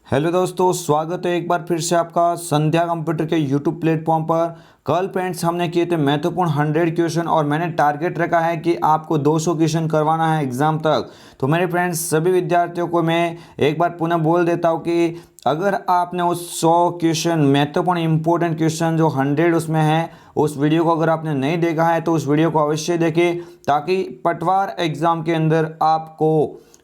Hello दोस्तों, स्वागत है एक बार फिर से आपका संध्या कंप्यूटर के यूट्यूब प्लेटफॉर्म पर। कल फ्रेंड्स हमने किए थे महत्वपूर्ण 100 क्वेश्चन और मैंने टारगेट रखा है कि आपको 200 क्वेश्चन करवाना है एग्ज़ाम तक। तो मेरे फ्रेंड्स सभी विद्यार्थियों को मैं एक बार पुनः बोल देता हूँ कि अगर आपने उस 100 क्वेश्चन महत्वपूर्ण इंपॉर्टेंट क्वेश्चन जो 100 उसमें है, उस वीडियो को अगर आपने नहीं देखा है तो उस वीडियो को अवश्य देखें, ताकि पटवार एग्ज़ाम के अंदर आपको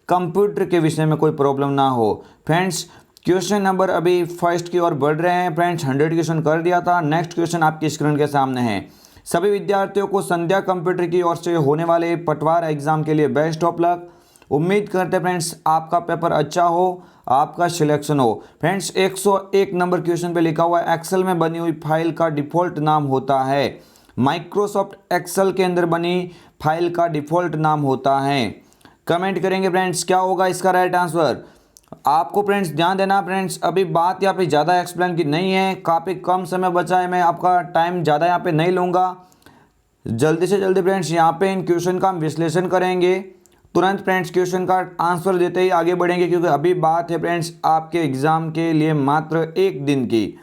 कंप्यूटर के विषय में कोई प्रॉब्लम ना हो। फ्रेंड्स क्वेश्चन नंबर अभी फर्स्ट की ओर बढ़ रहे हैं। फ्रेंड्स 100 क्वेश्चन कर दिया था। नेक्स्ट क्वेश्चन आपकी स्क्रीन के सामने है। सभी विद्यार्थियों को संध्या कंप्यूटर की ओर से होने वाले पटवार एग्जाम के लिए बेस्ट ऑफ लक। उम्मीद करते हैं फ्रेंड्स आपका पेपर अच्छा हो, आपका सिलेक्शन हो। फ्रेंड्स 101 नंबर क्वेश्चन पे लिखा हुआ है एक्सेल में बनी हुई फाइल का डिफॉल्ट नाम होता है। माइक्रोसॉफ्ट एक्सेल के अंदर बनी फाइल का डिफॉल्ट नाम होता है। कमेंट करेंगे फ्रेंड्स क्या होगा इसका राइट आंसर। आपको फ्रेंड्स ध्यान देना, फ्रेंड्स अभी बात यहाँ पे ज़्यादा एक्सप्लेन की नहीं है, काफ़ी कम समय बचा है, मैं आपका टाइम ज़्यादा यहाँ पे नहीं लूँगा। जल्दी से जल्दी फ्रेंड्स यहाँ पे इन क्वेश्चन का हम विश्लेषण करेंगे। तुरंत फ्रेंड्स क्वेश्चन का आंसर देते ही आगे बढ़ेंगे, क्योंकि अभी बात है फ्रेंड्स आपके एग्ज़ाम के लिए मात्र एक दिन की।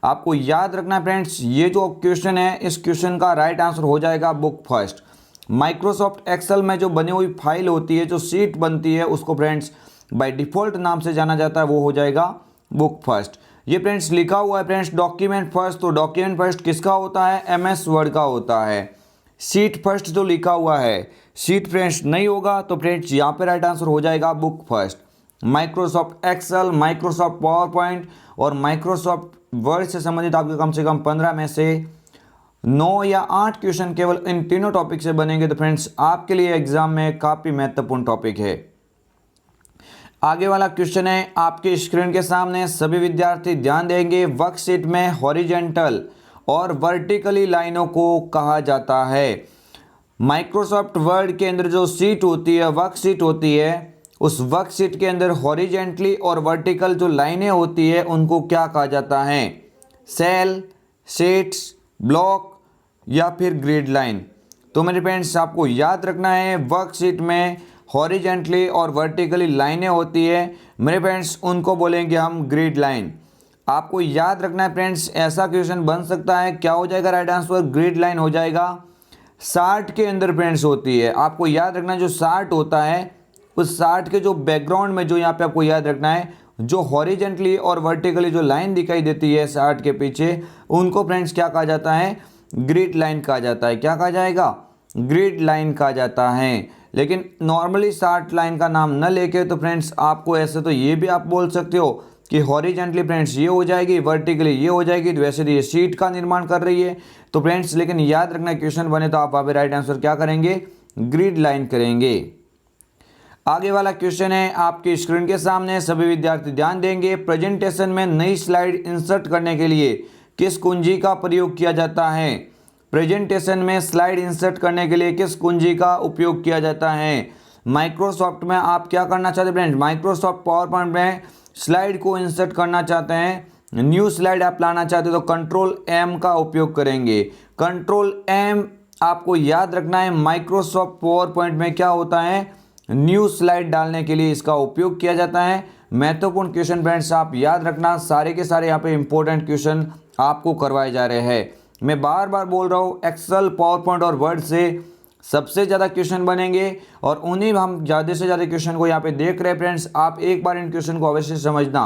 आपको याद रखना फ्रेंड्स, ये जो क्वेश्चन है इस क्वेश्चन का राइट आंसर हो जाएगा बुक फर्स्ट। माइक्रोसॉफ्ट एक्सेल में जो बनी हुई फाइल होती है, जो शीट बनती है, उसको फ्रेंड्स बाय डिफ़ॉल्ट नाम से जाना जाता है, वो हो जाएगा बुक फर्स्ट। ये फ्रेंड्स लिखा हुआ है फ्रेंड्स डॉक्यूमेंट फर्स्ट, तो डॉक्यूमेंट फर्स्ट किसका होता है? एमएस वर्ड का होता है। शीट फर्स्ट जो लिखा हुआ है, शीट फ्रेंड्स नहीं होगा, तो फ्रेंड्स यहाँ पे राइट आंसर हो जाएगा book first. Microsoft Excel, Microsoft PowerPoint और माइक्रोसॉफ्ट वर्ड से संबंधित आपके कम से कम 15 में से 9 या 8 क्वेश्चन केवल इन तीनों टॉपिक से बनेंगे। तो फ्रेंड्स आपके लिए एग्जाम में काफ़ी महत्वपूर्ण टॉपिक है। आगे वाला क्वेश्चन है आपके स्क्रीन के सामने, सभी विद्यार्थी ध्यान देंगे। वर्कशीट में हॉरिजेंटल और वर्टिकली लाइनों को कहा जाता है। माइक्रोसॉफ्ट वर्ड के अंदर जो शीट होती है, वर्कशीट होती है, उस वर्कशीट के अंदर हॉरिजेंटली और वर्टिकल जो लाइनें होती है उनको क्या कहा जाता है? सेल, शीट्स, ब्लॉक या फिर ग्रिड लाइन। तो मेरे फ्रेंड्स आपको याद रखना है, वर्कशीट में हॉरिजेंटली और वर्टिकली लाइनें होती है मेरे फ्रेंड्स, उनको बोलेंगे हम ग्रिड लाइन। आपको याद रखना है फ्रेंड्स, ऐसा क्वेश्चन बन सकता है, क्या हो जाएगा राइट आंसर? ग्रिड लाइन हो जाएगा। चार्ट के अंदर फ्रेंड्स होती है, आपको याद रखना है जो चार्ट होता है, उस चार्ट के जो बैकग्राउंड में जो यहाँ पे आपको याद रखना है, जो हॉरिजेंटली और वर्टिकली जो लाइन दिखाई देती है चार्ट के पीछे, उनको फ्रेंड्स क्या कहा जाता है? ग्रिड लाइन कहा जाता है। क्या कहा जाएगा? ग्रिड लाइन कहा जाता है। लेकिन नॉर्मली चार्ट लाइन का नाम न लेके तो फ्रेंड्स आपको ऐसे तो ये भी आप बोल सकते हो कि हॉरिजेंटली फ्रेंड्स ये हो जाएगी, वर्टिकली ये हो जाएगी, तो वैसे तो ये शीट का निर्माण कर रही है। तो फ्रेंड्स लेकिन याद रखना क्वेश्चन बने तो आप वहाँ पे राइट आंसर क्या करेंगे? ग्रिड लाइन करेंगे। आगे वाला क्वेश्चन है आपकी स्क्रीन के सामने, सभी विद्यार्थी ध्यान देंगे। प्रेजेंटेशन में नई स्लाइड इंसर्ट करने के लिए किस कुंजी का प्रयोग किया जाता है? प्रेजेंटेशन में स्लाइड इंसर्ट करने के लिए किस कुंजी का उपयोग किया जाता है? माइक्रोसॉफ्ट में आप क्या करना चाहते हैं फ्रेंड्स? माइक्रोसॉफ्ट पावर पॉइंट में स्लाइड को इंसर्ट करना चाहते हैं, न्यू स्लाइड आप लाना चाहते हो तो कंट्रोल एम का उपयोग करेंगे। कंट्रोल एम आपको याद रखना है, माइक्रोसॉफ्ट पावर पॉइंट में क्या होता है? न्यू स्लाइड डालने के लिए इसका उपयोग किया जाता है। महत्वपूर्ण क्वेश्चन फ्रेंड्स आप याद रखना, सारे के सारे यहाँ पे इंपॉर्टेंट क्वेश्चन आपको करवाए जा रहे हैं। मैं बार बार बोल रहा हूँ, एक्सेल, पावर पॉइंट और वर्ड से सबसे ज़्यादा क्वेश्चन बनेंगे और उन्हीं हम ज़्यादा से ज़्यादा क्वेश्चन को यहाँ पे देख रहे हैं फ्रेंड्स। आप एक बार इन क्वेश्चन को अवश्य समझना।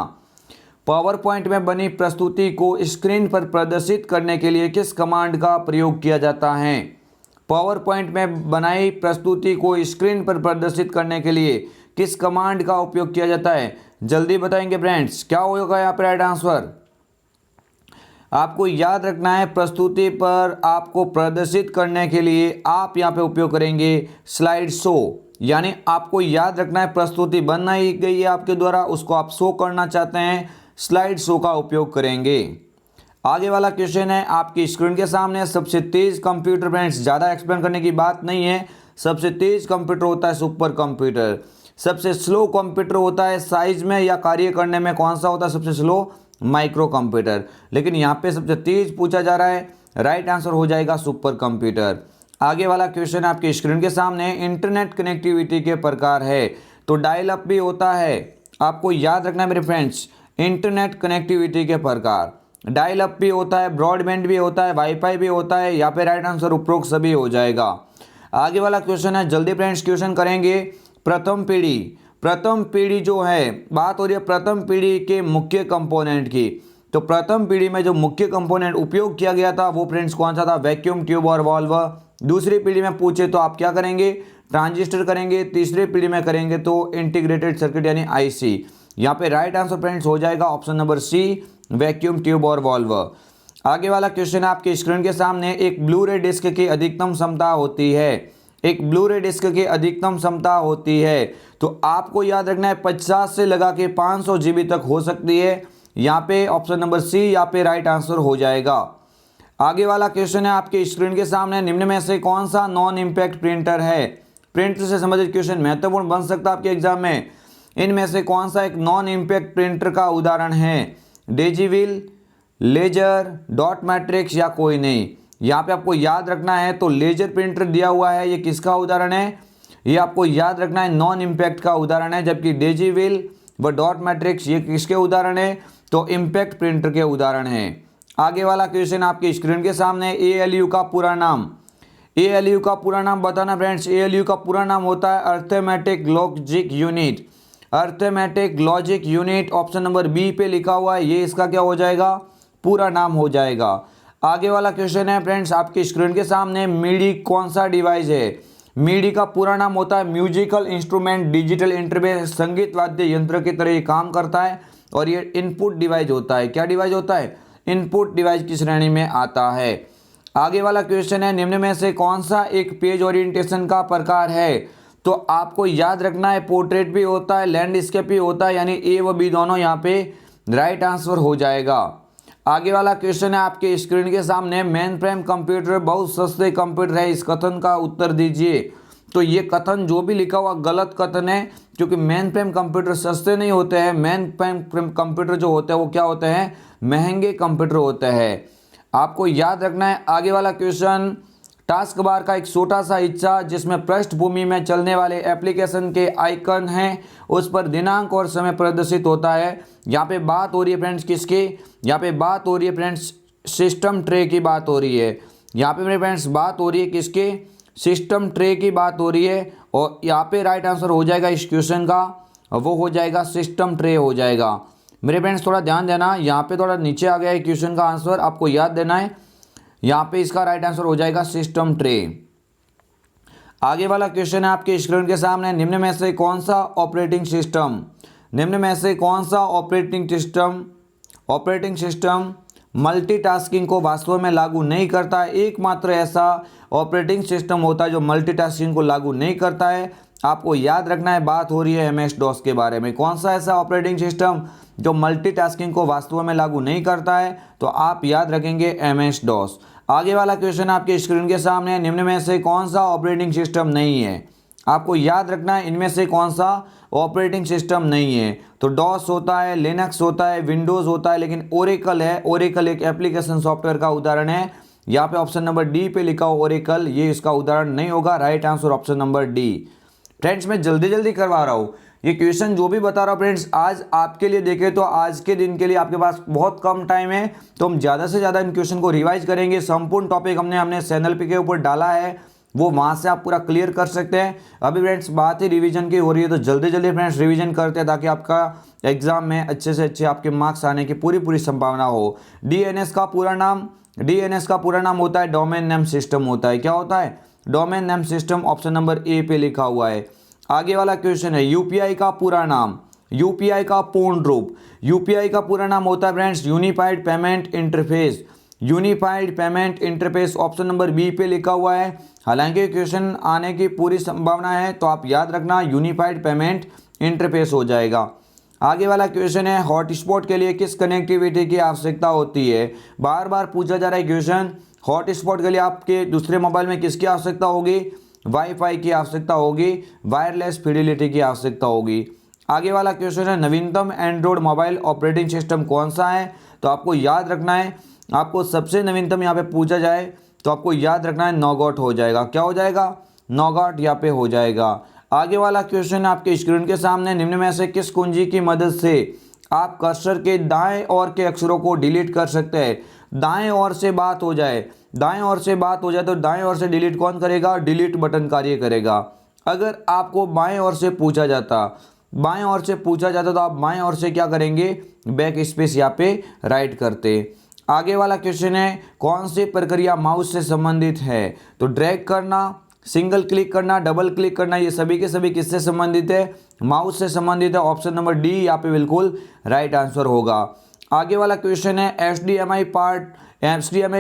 पावर पॉइंट में बनी प्रस्तुति को स्क्रीन पर प्रदर्शित करने के लिए किस कमांड का प्रयोग किया जाता है? पावर पॉइंट में बनाई प्रस्तुति को स्क्रीन पर प्रदर्शित करने के लिए किस कमांड का उपयोग किया जाता है? जल्दी बताएंगे फ्रेंड्स, क्या होगा यहाँ पर राइट आंसर? आपको याद रखना है, प्रस्तुति पर आपको प्रदर्शित करने के लिए आप यहाँ पे उपयोग करेंगे स्लाइड शो। यानी आपको याद रखना है, प्रस्तुति बनाई गई है आपके द्वारा, उसको आप शो करना चाहते हैं, स्लाइड शो का उपयोग करेंगे। आगे वाला क्वेश्चन है आपकी स्क्रीन के सामने, सबसे तेज कंप्यूटर फ्रेंड्स, ज़्यादा एक्सप्लेन करने की बात नहीं है। सबसे तेज कंप्यूटर होता है सुपर कंप्यूटर। सबसे स्लो कंप्यूटर होता है साइज में या कार्य करने में, कौन सा होता है सबसे स्लो? Micro computer. लेकिन यहाँ पे सबसे तेज पूछा जा रहा है, राइट आंसर हो जाएगा सुपर कंप्यूटर। आगे वाला क्वेश्चन आपके स्क्रीन के सामने, इंटरनेट कनेक्टिविटी के प्रकार है। तो डायल अप भी होता है, आपको याद रखना है मेरे फ्रेंड्स, इंटरनेट कनेक्टिविटी के प्रकार, डायल अप भी होता है, ब्रॉडबैंड भी होता है, वाईफाई भी होता है, या फिर राइट आंसर उपरोक्त सभी हो जाएगा। आगे वाला क्वेश्चन है, जल्दी फ्रेंड्स क्वेश्चन करेंगे। प्रथम पीढ़ी, प्रथम पीढ़ी जो है, बात हो रही है प्रथम पीढ़ी के मुख्य कंपोनेंट की। तो प्रथम पीढ़ी में जो मुख्य कंपोनेंट उपयोग किया गया था वो फ्रेंड्स कौन सा था? वैक्यूम ट्यूब और वाल्व। दूसरी पीढ़ी में पूछे तो आप क्या करेंगे? ट्रांजिस्टर करेंगे। तीसरी पीढ़ी में करेंगे तो इंटीग्रेटेड सर्किट यानी आईसी। यहाँ पे राइट आंसर फ्रेंड्स हो जाएगा option number C, vacuum tube और वाल्व। आगे वाला क्वेश्चन आपके स्क्रीन के सामने, एक ब्लू रे डिस्क की अधिकतम क्षमता होती है, एक ब्लू रे डिस्क की अधिकतम क्षमता होती है, तो आपको याद रखना है 50 से लगा के 500 जीबी तक हो सकती है। यहाँ पे ऑप्शन नंबर सी यहाँ पे राइट आंसर हो जाएगा। आगे वाला क्वेश्चन है आपके स्क्रीन के सामने, निम्न में से कौन सा नॉन इम्पैक्ट प्रिंटर है? प्रिंटर से संबंधित क्वेश्चन महत्वपूर्ण बन सकता है आपके एग्जाम में। इनमें से कौन सा एक नॉन इम्पैक्ट प्रिंटर का उदाहरण है? डेजीविल, लेजर, डॉट मैट्रिक्स या कोई नहीं। यहाँ पे आपको याद रखना है, तो लेजर प्रिंटर दिया हुआ है, ये किसका उदाहरण है? ये आपको याद रखना है नॉन इम्पैक्ट का उदाहरण है, जबकि डेजीविल व डॉट मैट्रिक्स ये किसके उदाहरण है? तो इम्पैक्ट प्रिंटर के उदाहरण है। आगे वाला क्वेश्चन आपके स्क्रीन के सामने, एएलयू का पूरा नाम, एएलयू का पूरा नाम बताना फ्रेंड्स। एएलयू का पूरा नाम होता है arithmetic logic unit, arithmetic logic unit. Option number B पे लिखा हुआ है, ये इसका क्या हो जाएगा? पूरा नाम हो जाएगा। आगे वाला क्वेश्चन है फ्रेंड्स आपके स्क्रीन के सामने, मीडी कौन सा डिवाइस है? मीडी का पूरा नाम होता है म्यूजिकल इंस्ट्रूमेंट डिजिटल इंटरफेस, संगीत वाद्य यंत्र की तरह ये काम करता है और ये इनपुट डिवाइस होता है। क्या डिवाइस होता है? इनपुट डिवाइस की श्रेणी में आता है। आगे वाला क्वेश्चन है, निम्न में से कौन सा एक पेज ओरिएंटेशन का प्रकार है? तो आपको याद रखना है पोर्ट्रेट भी होता है, लैंडस्केप भी होता है, यानी ए व बी दोनों यहाँ पे राइट आंसर हो जाएगा। आगे वाला क्वेश्चन है आपके स्क्रीन के सामने, मेन फ्रेम कंप्यूटर बहुत सस्ते कंप्यूटर है, इस कथन का उत्तर दीजिए। तो ये कथन जो भी लिखा हुआ गलत कथन है, क्योंकि मेन फ्रेम कंप्यूटर सस्ते नहीं होते हैं। मेन फ्रेम कंप्यूटर जो होते हैं वो क्या होते हैं? महंगे कंप्यूटर होते हैं। आपको याद रखना है। आगे वाला क्वेश्चन, टास्क बार का एक छोटा सा हिस्सा जिसमें पृष्ठभूमि में चलने वाले एप्लीकेशन के आइकन हैं, उस पर दिनांक और समय प्रदर्शित होता है। यहाँ पे बात हो रही है फ्रेंड्स किसकी? यहाँ पे बात हो रही है फ्रेंड्स सिस्टम ट्रे की बात हो रही है। यहाँ पे मेरे फ्रेंड्स बात हो रही है किसकी? सिस्टम ट्रे की बात हो रही है। और यहाँ पे राइट आंसर हो जाएगा इस क्वेश्चन का, वो हो जाएगा सिस्टम ट्रे हो जाएगा। मेरे फ्रेंड्स थोड़ा ध्यान देना, यहाँ पे थोड़ा नीचे आ गया है क्वेश्चन का आंसर, आपको याद देना है। यहाँ पे इसका राइट आंसर हो जाएगा सिस्टम ट्रे। आगे वाला क्वेश्चन है आपके स्क्रीन के सामने, निम्न में से कौन सा ऑपरेटिंग सिस्टम, निम्न में से कौन सा ऑपरेटिंग सिस्टम मल्टीटास्किंग को वास्तव में लागू नहीं करता है? एकमात्र ऐसा ऑपरेटिंग सिस्टम होता है जो मल्टीटास्किंग को लागू नहीं करता है। आपको याद रखना है, बात हो रही है एमएस डॉस के बारे में। कौन सा ऐसा ऑपरेटिंग सिस्टम जो मल्टीटास्किंग को वास्तव में लागू नहीं करता है? तो आप याद रखेंगे एमएस डॉस। आगे वाला क्वेश्चन आपके स्क्रीन के सामने, निम्न में से कौन सा ऑपरेटिंग सिस्टम नहीं है? आपको याद रखना है इनमें से कौन सा ऑपरेटिंग सिस्टम नहीं है। तो डॉस होता है, लिनक्स होता है, विंडोज़ होता है, लेकिन ओरेकल है। ओरेकल एक एप्लीकेशन सॉफ्टवेयर का उदाहरण है। यहाँ पे ऑप्शन नंबर डी पे लिखा हो ओरेकल, ये इसका उदाहरण नहीं होगा। Right answer option number D. Friends मैं जल्दी जल्दी करवा रहा हूँ, ये क्वेश्चन जो भी बता रहा हूँ फ्रेंड्स आज आपके लिए देखें तो आज के दिन के लिए आपके पास बहुत कम टाइम है, तो हम ज़्यादा से ज़्यादा इन क्वेश्चन को रिवाइज करेंगे। संपूर्ण टॉपिक हमने चैनल पे के ऊपर डाला है, वो वहाँ से आप पूरा क्लियर कर सकते हैं। अभी फ्रेंड्स बात ही रिवीजन की हो रही है, तो जल्दी जल्दी फ्रेंड्स रिवीजन करते हैं ताकि आपका एग्जाम में अच्छे से अच्छे आपके मार्क्स आने की पूरी संभावना हो। डीएनएस का पूरा नाम होता है डोमेन नेम सिस्टम होता है। क्या होता है? Domain name system. Option number A पे लिखा हुआ है। आगे वाला क्वेश्चन है, यूपीआई का पूरा नाम, यूपीआई का पूर्ण रूप। यूपीआई का पूरा नाम होता है friends unified payment interface, unified payment interface. Option number B पे लिखा हुआ है। हालांकि क्वेश्चन आने की पूरी संभावना है, तो आप याद रखना यूनिफाइड पेमेंट इंटरफेस हो जाएगा। आगे वाला क्वेश्चन है, हॉटस्पॉट के लिए किस कनेक्टिविटी की आवश्यकता होती है? बार बार पूछा जा रहा है क्वेश्चन। हॉटस्पॉट के लिए आपके दूसरे मोबाइल में किसकी आवश्यकता होगी? वाईफाई की आवश्यकता होगी, वायरलेस फिडेलिटी की आवश्यकता होगी। आगे वाला क्वेश्चन है, नवीनतम एंड्रॉयड मोबाइल ऑपरेटिंग सिस्टम कौन सा है? तो आपको याद रखना है, आपको सबसे नवीनतम यहाँ पे पूछा जाए तो आपको याद रखना है नौगॉट हो जाएगा। क्या हो जाएगा? नौगॉट यहाँ पे हो जाएगा। आगे वाला क्वेश्चन आपके स्क्रीन के सामने, निम्न में से किस कुंजी की मदद से आप कर्सर के दाएं ओर के अक्षरों को डिलीट कर सकते हैं। दाएं ओर से बात हो जाए, दाएं ओर से बात हो जाए तो दाएं ओर से डिलीट कौन करेगा? डिलीट बटन कार्य करेगा। अगर आपको बाएं ओर से पूछा जाता तो आप बाएं ओर से क्या करेंगे? बैक स्पेस यहाँ पे राइट करते। आगे वाला क्वेश्चन है, कौन सी प्रक्रिया माउस से संबंधित है? तो ड्रैग करना, सिंगल क्लिक करना, डबल क्लिक करना, ये सभी के सभी किससे संबंधित है? माउस से संबंधित है। ऑप्शन नंबर डी यहाँ पे बिल्कुल राइट आंसर होगा। आगे वाला क्वेश्चन है, HDMI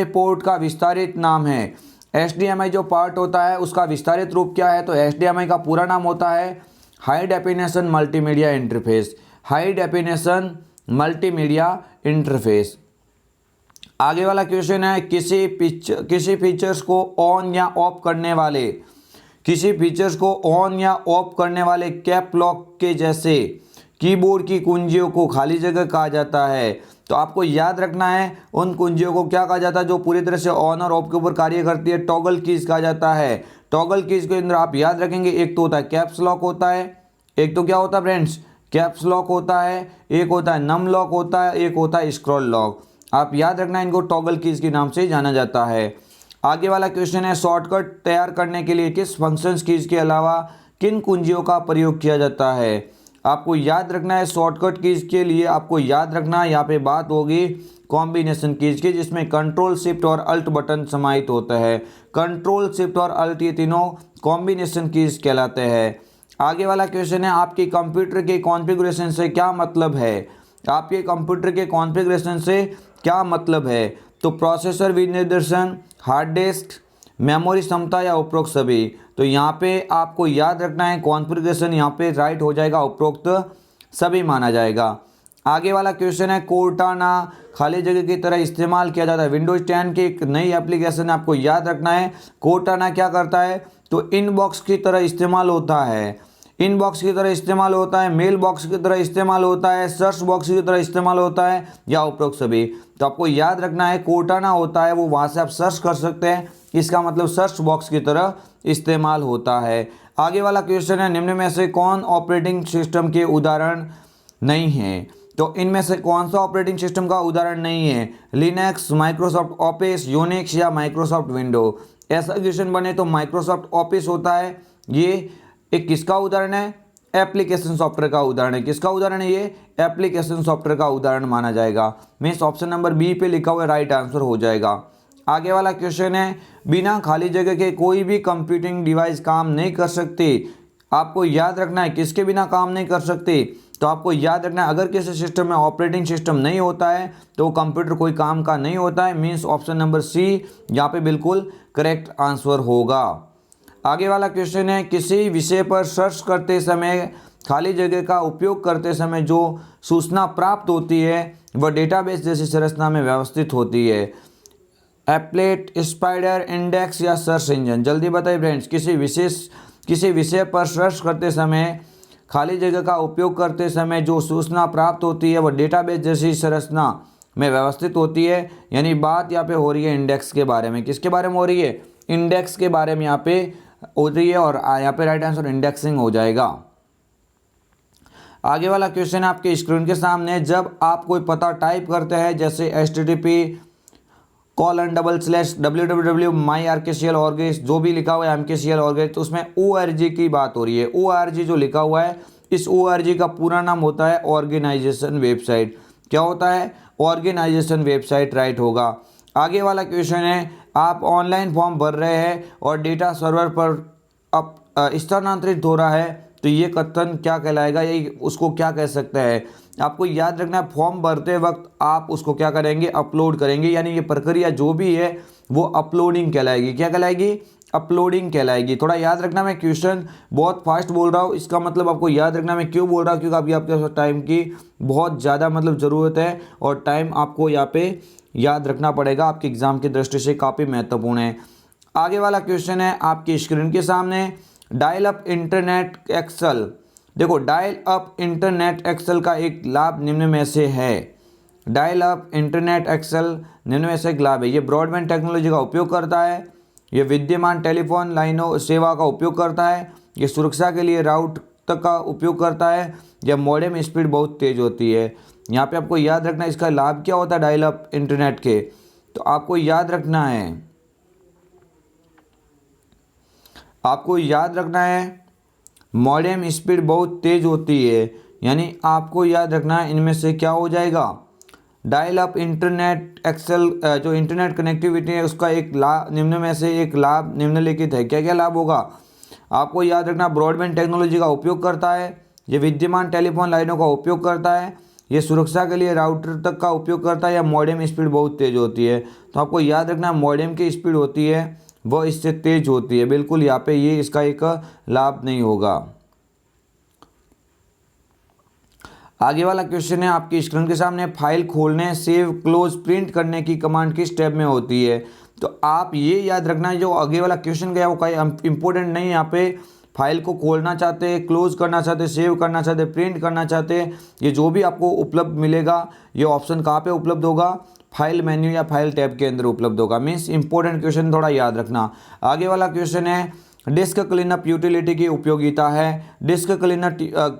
पोर्ट का विस्तारित नाम है। HDMI जो पार्ट होता है उसका विस्तारित रूप क्या है? तो HDMI का पूरा नाम होता है high definition multimedia interface. High definition multimedia interface. आगे वाला क्वेश्चन है, किसी फीचर्स को ऑन या ऑफ करने वाले कैप लॉक के जैसे कीबोर्ड की कुंजियों को खाली जगह कहा जाता है। तो आपको याद रखना है उन कुंजियों को क्या कहा जाता है जो पूरी तरह से ऑन और ऑफ के ऊपर कार्य करती है? टॉगल कीज कहा जाता है। टॉगल कीज के अंदर आप याद रखेंगे, एक तो होता है कैप्स लॉक होता है, एक तो क्या होता है फ्रेंड्स? कैप्स लॉक होता है, एक होता है नम लॉक होता है, एक होता है स्क्रॉल लॉक। आप याद रखना इनको टॉगल कीज के नाम से जाना जाता है। आगे वाला क्वेश्चन है, शॉर्टकट तैयार करने के लिए किस फंक्शंस कीज के अलावा किन कुंजियों का प्रयोग किया जाता है? आपको याद रखना है शॉर्टकट कीज के लिए, आपको याद रखना यहाँ पे बात होगी कॉम्बिनेशन कीज की, जिसमें कंट्रोल शिफ्ट और अल्ट बटन समाहित होता है। कंट्रोल शिफ्ट और अल्ट ये तीनों कॉम्बिनेशन कीज कहलाते हैं। आगे वाला क्वेश्चन है, आपकी कंप्यूटर के कॉन्फ़िगरेशन से क्या मतलब है? आपके कंप्यूटर के कॉन्फ़िगरेशन से क्या मतलब है? तो प्रोसेसर विनिर्देशन, हार्ड डिस्क, मेमोरी क्षमता या उपरोक्त सभी। तो यहाँ पे आपको याद रखना है कॉन्फ़िगरेशन यहाँ पे राइट हो जाएगा, उपरोक्त सभी माना जाएगा। आगे वाला क्वेश्चन है, कोर्टाना खाली जगह की तरह इस्तेमाल किया जाता है। विंडोज 10 की एक नई एप्लीकेशन है, आपको याद रखना है कोर्टाना क्या करता है? तो इनबॉक्स की तरह इस्तेमाल होता है, इनबॉक्स की तरह इस्तेमाल होता है, मेल बॉक्स की तरह इस्तेमाल होता है, सर्च बॉक्स की तरह इस्तेमाल होता है या उपरोक्त सभी। तो आपको याद रखना है कोर्टाना होता है वो वहाँ से आप सर्च कर सकते हैं, इसका मतलब सर्च बॉक्स की तरह इस्तेमाल होता है। आगे वाला क्वेश्चन है, निम्न में से कौन ऑपरेटिंग सिस्टम के उदाहरण नहीं है? तो इनमें से कौन सा ऑपरेटिंग सिस्टम का उदाहरण नहीं है? लिनक्स, माइक्रोसॉफ्ट ऑफिस, यूनिक्स या माइक्रोसॉफ्ट विंडो। ऐसा क्वेश्चन बने तो माइक्रोसॉफ्ट ऑफिस होता है, ये एक किसका उदाहरण है? एप्लीकेशन सॉफ्टवेयर का उदाहरण है। किसका उदाहरण है? ये एप्लीकेशन सॉफ्टवेयर का उदाहरण माना जाएगा। मीन्स ऑप्शन नंबर बी पे लिखा हुआ राइट आंसर हो जाएगा। आगे वाला क्वेश्चन है, बिना खाली जगह के कोई भी कंप्यूटिंग डिवाइस काम नहीं कर सकती। आपको याद रखना है किसके बिना काम नहीं कर सकती? तो आपको याद रखना है अगर किसी सिस्टम में ऑपरेटिंग सिस्टम नहीं होता है तो कंप्यूटर कोई काम का नहीं होता है। मीन्स ऑप्शन नंबर सी यहाँ पे बिल्कुल करेक्ट आंसर होगा। आगे वाला क्वेश्चन है, किसी विषय पर सर्च करते समय खाली जगह का उपयोग करते समय जो सूचना प्राप्त होती है वह डेटाबेस जैसी संरचना में व्यवस्थित होती है। एप्लेट, स्पाइडर, इंडेक्स या सर्च इंजन। जल्दी बताइए फ्रेंड्स, किसी विषय पर सर्च करते समय खाली जगह का उपयोग करते समय जो सूचना प्राप्त होती है वह डेटाबेस जैसी संरचना में व्यवस्थित होती है। यानी बात यहाँ पे हो रही है इंडेक्स के बारे में। किसके बारे में हो रही है? इंडेक्स के बारे में यहाँ पे हो रही है और यहाँ पे राइट आंसर इंडेक्सिंग हो जाएगा। आगे वाला क्वेश्चन है आपके स्क्रीन के सामने, जब आप कोई पता टाइप करते हैं जैसे http://www.myrkcl.org जो भी लिखा हुआ है MKCL.org, तो उसमें ORG की बात हो रही है। ORG जो लिखा हुआ है इस ORG का पूरा नाम होता है ऑर्गेनाइजेशन वेबसाइट। क्या होता है? ऑर्गेनाइजेशन वेबसाइट राइट होगा। आगे वाला क्वेश्चन है, आप ऑनलाइन फॉर्म भर रहे हैं और डेटा सर्वर पर स्थानांतरित हो रहा है तो ये कथन क्या कहलाएगा? ये उसको क्या कह सकते हैं? आपको याद रखना है फॉर्म भरते वक्त आप उसको क्या करेंगे? अपलोड करेंगे। यानी ये प्रक्रिया जो भी है वो अपलोडिंग कहलाएगी। क्या कहलाएगी? अपलोडिंग कहलाएगी। थोड़ा याद रखना, मैं क्वेश्चन बहुत फास्ट बोल रहा हूँ, इसका मतलब आपको याद रखना मैं क्यों बोल रहा हूँ, क्योंकि अभी आपके पास टाइम की बहुत ज़्यादा मतलब ज़रूरत है और टाइम आपको यहाँ पे याद रखना पड़ेगा, आपके एग्ज़ाम की दृष्टि से काफ़ी महत्वपूर्ण है। आगे वाला क्वेश्चन है आपकी स्क्रीन के सामने, डायल अप इंटरनेट एक्सेल। देखो, डायल अप इंटरनेट एक्सेल का एक लाभ निम्न में से है। डायल अप इंटरनेट एक्सेल निम्न में से एक लाभ है। ये ब्रॉडबैंड टेक्नोलॉजी का उपयोग करता है, ये विद्यमान टेलीफोन लाइनों सेवा का उपयोग करता है, ये सुरक्षा के लिए राउट तक का उपयोग करता है, या मॉडेम स्पीड बहुत तेज़ होती है। यहाँ पे आपको याद रखना है इसका लाभ क्या होता है डायल अप इंटरनेट के, तो आपको याद रखना है मॉडेम स्पीड बहुत तेज़ होती है, यानी आपको याद रखना है इनमें से क्या हो जाएगा, डायल अप इंटरनेट एक्सेल जो इंटरनेट कनेक्टिविटी है उसका एक लाभ, निम्न में से एक लाभ निम्नलिखित है। क्या क्या लाभ होगा, आपको याद रखना ब्रॉडबैंड टेक्नोलॉजी का उपयोग करता है, ये विद्यमान टेलीफोन लाइनों का उपयोग करता है, ये सुरक्षा के लिए राउटर तक का उपयोग करता है, या मॉडेम स्पीड बहुत तेज़ होती है। तो आपको याद रखना मॉडेम की स्पीड होती है वह इससे तेज़ होती है, बिल्कुल यहाँ पे ये इसका एक लाभ नहीं होगा। आगे वाला क्वेश्चन है आपकी स्क्रीन के सामने, फाइल खोलने सेव क्लोज प्रिंट करने की कमांड किस टैब में होती है। तो आप ये याद रखना जो आगे वाला क्वेश्चन गया वो कोई इंपॉर्टेंट नहीं है, यहाँ पे फाइल को खोलना चाहते, क्लोज करना चाहते, सेव करना चाहते, प्रिंट करना चाहते, ये जो भी आपको उपलब्ध मिलेगा ये ऑप्शन कहाँ पे उपलब्ध होगा, फाइल मेन्यू या फाइल टैब के अंदर उपलब्ध होगा। मीन्स इंपॉर्टेंट क्वेश्चन थोड़ा याद रखना। आगे वाला क्वेश्चन है डिस्क क्लीनअप यूटिलिटी की उपयोगिता है। डिस्क क्लीनअप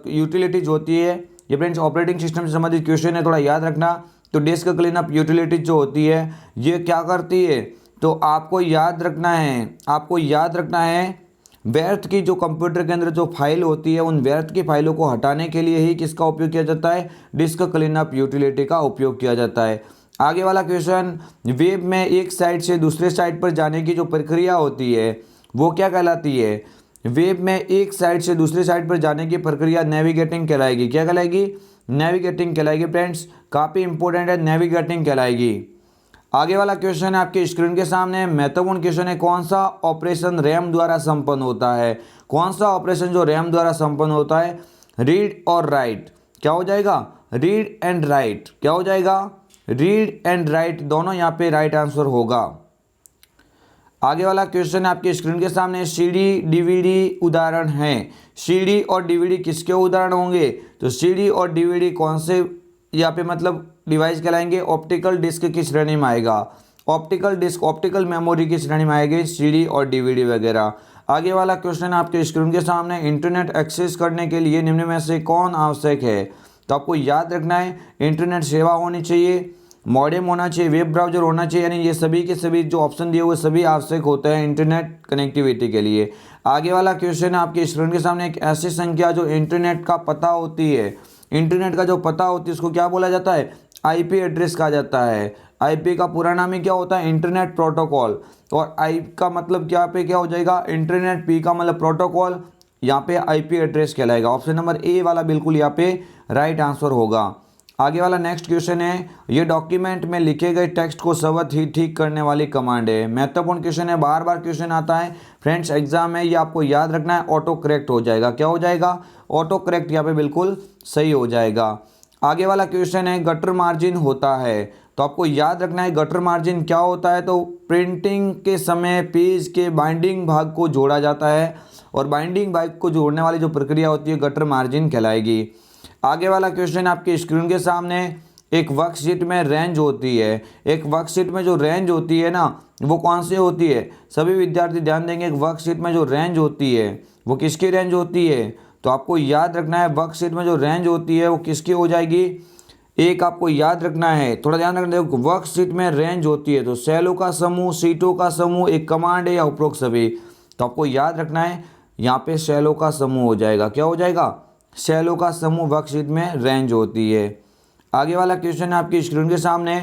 यूटिलिटी जो होती है ये फ्रेंड्स ऑपरेटिंग सिस्टम से संबंधित क्वेश्चन है, थोड़ा याद रखना। तो डिस्क क्लीनअप यूटिलिटी जो होती है ये क्या करती है, तो आपको याद रखना है व्यर्थ की जो कंप्यूटर के अंदर जो फाइल होती है उन व्यर्थ की फाइलों को हटाने के लिए ही किसका उपयोग किया जाता है, डिस्क क्लीनअप यूटिलिटी का उपयोग किया जाता है। आगे वाला क्वेश्चन, वेब में एक साइट से दूसरे साइट पर जाने की जो प्रक्रिया होती है वो क्या कहलाती है, वेब में एक साइट से दूसरी साइट पर जाने की प्रक्रिया नेविगेटिंग कहलाएगी। क्या कहलाएगी, नेविगेटिंग कहलाएगी फ्रेंड्स, काफ़ी इंपॉर्टेंट है, नेविगेटिंग कहलाएगी। आगे वाला क्वेश्चन है आपकी स्क्रीन के सामने, महत्वपूर्ण क्वेश्चन है, कौन सा ऑपरेशन रैम द्वारा संपन्न होता है। कौन सा ऑपरेशन जो रैम द्वारा संपन्न होता है, रीड और राइट। क्या हो जाएगा, रीड एंड राइट। क्या हो जाएगा, रीड एंड राइट, दोनों यहाँ पे राइट आंसर होगा। आगे वाला क्वेश्चन है आपकी स्क्रीन के सामने, सीडी डीवीडी उदाहरण हैं। सीडी और डीवीडी किसके उदाहरण होंगे, तो सीडी और डीवीडी कौन से यहाँ पे मतलब डिवाइस कहलाएंगे, ऑप्टिकल डिस्क की श्रेणी में आएगा। ऑप्टिकल डिस्क, ऑप्टिकल मेमोरी की श्रेणी में आएगी सीडी और डीवीडी वगैरह। आगे वाला क्वेश्चन आपके स्क्रीन के सामने, इंटरनेट एक्सेस करने के लिए निम्न में से कौन आवश्यक है। तो आपको याद रखना है इंटरनेट सेवा होनी चाहिए, मॉडेम होना चाहिए, वेब ब्राउजर होना चाहिए, यानी ये सभी के सभी जो ऑप्शन दिए हुए सभी आवश्यक होते हैं इंटरनेट कनेक्टिविटी के लिए। आगे वाला क्वेश्चन है आपके स्क्रीन के सामने, एक ऐसी संख्या जो इंटरनेट का पता होती है, इंटरनेट का जो पता होती है उसको क्या बोला जाता है, आईपी एड्रेस कहा जाता है। आईपी का पूरा नाम ही क्या होता है, इंटरनेट प्रोटोकॉल, और आई का मतलब क्या पे क्या हो जाएगा, इंटरनेट, पी का मतलब प्रोटोकॉल, यहाँ पे आईपी एड्रेस कहलाएगा। ऑप्शन नंबर ए वाला बिल्कुल यहाँ पे राइट आंसर होगा। आगे वाला नेक्स्ट क्वेश्चन है, ये डॉक्यूमेंट में लिखे गए टेक्स्ट को स्वतः ही ठीक करने वाली कमांड है। महत्वपूर्ण क्वेश्चन है, बार बार क्वेश्चन आता है फ्रेंड्स एग्जाम में, ये आपको याद रखना है, ऑटो करेक्ट हो जाएगा। क्या हो जाएगा, ऑटो करेक्ट यहाँ पे बिल्कुल सही हो जाएगा। आगे वाला क्वेश्चन है, गटर मार्जिन होता है। तो आपको याद रखना है गटर मार्जिन क्या होता है, तो प्रिंटिंग के समय पेज के बाइंडिंग भाग को जोड़ा जाता है, और बाइंडिंग भाग को जोड़ने वाली जो प्रक्रिया होती है गटर मार्जिन कहलाएगी। आगे वाला क्वेश्चन आपकी स्क्रीन के सामने, एक वर्कशीट में रेंज होती है। एक वर्कशीट में जो रेंज होती है ना वो कौन सी होती है, सभी विद्यार्थी ध्यान देंगे, एक वर्कशीट में जो रेंज होती है वो किसकी रेंज होती है, तो आपको याद रखना है वर्कशीट में जो रेंज होती है वो किसकी हो जाएगी, एक आपको याद रखना है, थोड़ा ध्यान रखना है, वर्कशीट में रेंज होती है तो सेलों का समूह, सीटों का समूह, एक कमांड है या उपरोक्त सभी। तो आपको याद रखना है यहाँ पे सेलों का समूह हो जाएगा। क्या हो जाएगा, सेलों का समूह वर्कशीट में रेंज होती है। आगे वाला क्वेश्चन है आपकी स्क्रीन के सामने,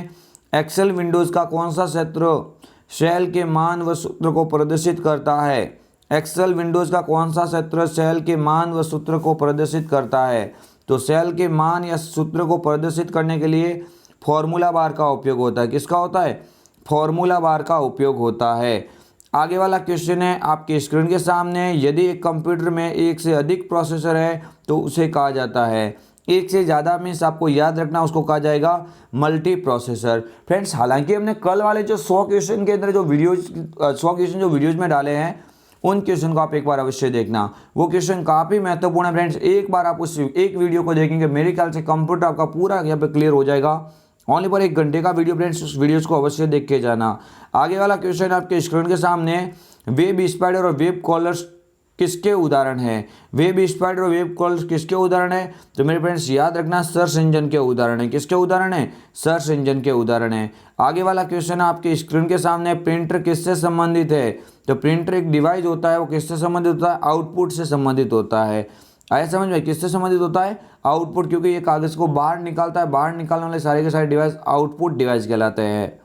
एक्सेल विंडोज़ का कौन सा क्षेत्र सेल के मान व सूत्र को प्रदर्शित करता है। एक्सेल विंडोज़ का कौन सा क्षेत्र सेल के मान व सूत्र को प्रदर्शित करता है, तो सेल के मान या सूत्र को प्रदर्शित करने के लिए फॉर्मूला बार का उपयोग होता है। किसका होता है, फॉर्मूला बार का उपयोग होता है। आगे वाला क्वेश्चन है आपके स्क्रीन के सामने, यदि एक कंप्यूटर में एक से अधिक प्रोसेसर है तो उसे कहा जाता है, एक से ज़्यादा मीन्स आपको याद रखना उसको कहा जाएगा मल्टी प्रोसेसर। फ्रेंड्स हालांकि हमने कल वाले जो 100 क्वेश्चन के अंदर जो 100 क्वेश्चन जो वीडियोज़ में डाले हैं उन क्वेश्चन को आप एक बार अवश्य देखना, वो क्वेश्चन काफ़ी महत्वपूर्ण है फ्रेंड्स। एक बार आप उस एक वीडियो को देखेंगे मेरे ख्याल से कंप्यूटर आपका पूरा यहाँ पे क्लियर हो जाएगा। ओनली पर 1 घंटे का वीडियो फ्रेंड्स, उस वीडियोस को अवश्य देख के जाना। आगे वाला क्वेश्चन आपके स्क्रीन के सामने, वेब स्पाइडर और वेब कॉलर्स किसके उदाहरण है? वेब स्पाइडर और वेब कॉल्स किसके उदाहरण है? तो मेरे फ्रेंड्स याद रखना, सर्च इंजन के उदाहरण है। किसके उदाहरण है? सर्च इंजन के उदाहरण है। आगे वाला क्वेश्चन आपके स्क्रीन के सामने, प्रिंटर किससे संबंधित है? तो प्रिंटर एक डिवाइस होता है, वो किससे संबंधित होता है? आउटपुट से संबंधित होता है। आया समझ में? किससे संबंधित होता है? आउटपुट, क्योंकि ये कागज को बाहर निकालता है, बाहर निकालने वाले सारे के सारे डिवाइस आउटपुट डिवाइस कहलाते हैं।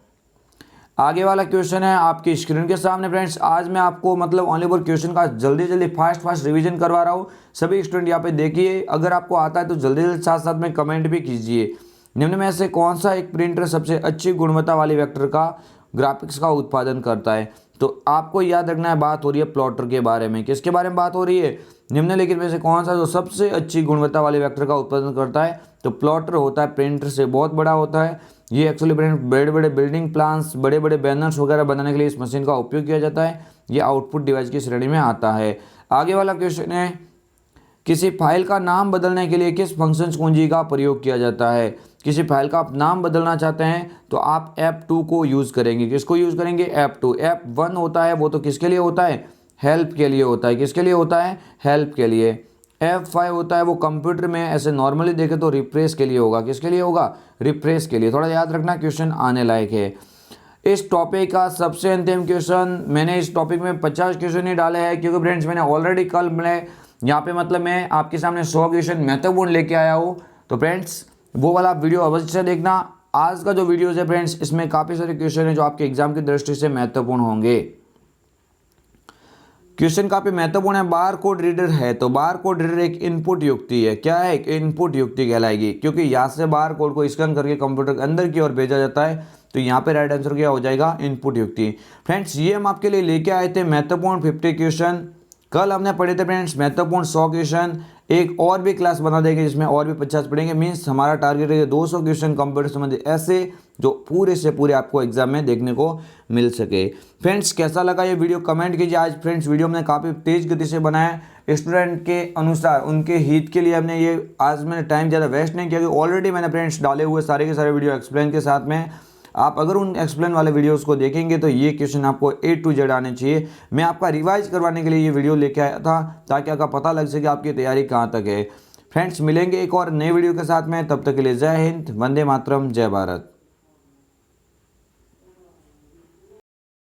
आगे वाला क्वेश्चन है आपकी स्क्रीन के सामने फ्रेंड्स। आज मैं आपको मतलब ओनली फॉर क्वेश्चन का जल्दी जल्दी फास्ट रिवीजन करवा रहा हूँ। सभी स्टूडेंट यहाँ पे देखिए, अगर आपको आता है तो जल्दी जल्दी साथ साथ में कमेंट भी कीजिए। निम्न में से कौन सा एक प्रिंटर सबसे अच्छी गुणवत्ता वाली वेक्टर का ग्राफिक्स का उत्पादन करता है? तो आपको याद रखना है, बात हो रही है प्लॉटर के बारे में। किसके बारे में बात हो रही है? निम्नलिखित में से कौन सा जो सबसे अच्छी गुणवत्ता वाले वेक्टर का उत्पादन करता है? तो प्लॉटर होता है, प्रिंटर से बहुत बड़ा होता है। ये एक्चुअली बड़े बड़े बिल्डिंग प्लान्स, बड़े बड़े बैनर्स वगैरह बनाने के लिए इस मशीन का उपयोग किया जाता है। ये आउटपुट डिवाइस की श्रेणी में आता है। आगे वाला क्वेश्चन है, किसी फाइल का नाम बदलने के लिए किस फंक्शन कुंजी का प्रयोग किया जाता है? किसी फाइल का आप नाम बदलना चाहते हैं तो आप F2 को यूज़ करेंगे। किसको यूज़ करेंगे? F2। F1 होता है वो तो किसके लिए होता है? हेल्प के लिए होता है। किसके लिए होता है? हेल्प के लिए। F5 होता है वो कंप्यूटर में ऐसे नॉर्मली देखें तो रिफ्रेश के लिए होगा। किसके लिए होगा? रिफ्रेश के लिए। थोड़ा याद रखना, क्वेश्चन आने लायक है। इस टॉपिक का सबसे अंतिम क्वेश्चन, मैंने इस टॉपिक में 50 क्वेश्चन ही डाले हैं, क्योंकि फ्रेंड्स मैंने ऑलरेडी कल मैं यहाँ पे मतलब मैं आपके सामने 100 क्वेश्चन महत्वपूर्ण लेके आया हूँ। तो फ्रेंड्स वो वाला वीडियो अवश्य से देखना। आज का जो वीडियो है फ्रेंड्स, इसमें काफ़ी सारे क्वेश्चन है जो आपके एग्जाम की दृष्टि से महत्वपूर्ण होंगे। क्वेश्चन काफी महत्वपूर्ण है। बार कोड रीडर है तो बार कोड रीडर एक इनपुट युक्ति है। क्या है? एक इनपुट युक्ति कहलाएगी, क्योंकि यहाँ से बार कोड को स्कैन करके कंप्यूटर के अंदर की ओर भेजा जाता है। तो यहाँ पे राइट आंसर क्या हो जाएगा? इनपुट युक्ति। फ्रेंड्स ये हम आपके लिए लेके आए थे महत्वपूर्ण 50 क्वेश्चन। कल हमने पढ़े थे फ्रेंड्स महत्वपूर्ण 100 क्वेश्चन। एक और भी क्लास बना देंगे जिसमें और भी 50 पढ़ेंगे। मीन्स हमारा टारगेट है 200 क्वेश्चन कंप्यूटर संबंधित ऐसे जो पूरे से पूरे आपको एग्जाम में देखने को मिल सके। फ्रेंड्स कैसा लगा ये वीडियो कमेंट कीजिए। आज फ्रेंड्स वीडियो हमने काफ़ी तेज गति से बनाया, स्टूडेंट के अनुसार उनके हित के लिए हमने ये, आज मैंने टाइम ज़्यादा वेस्ट नहीं किया, क्योंकि ऑलरेडी मैंने फ्रेंड्स डाले हुए सारे के सारे वीडियो एक्सप्लेन के साथ में। आप अगर उन एक्सप्लेन वाले वीडियोस को देखेंगे तो ये क्वेश्चन आपको A to Z आने चाहिए। मैं आपका रिवाइज करवाने के लिए ये वीडियो लेके आया था, ताकि आपका पता लग सके आपकी तैयारी कहाँ तक है। फ्रेंड्स मिलेंगे एक और नए वीडियो के साथ में, तब तक के लिए जय हिंद, वंदे मातरम, जय भारत।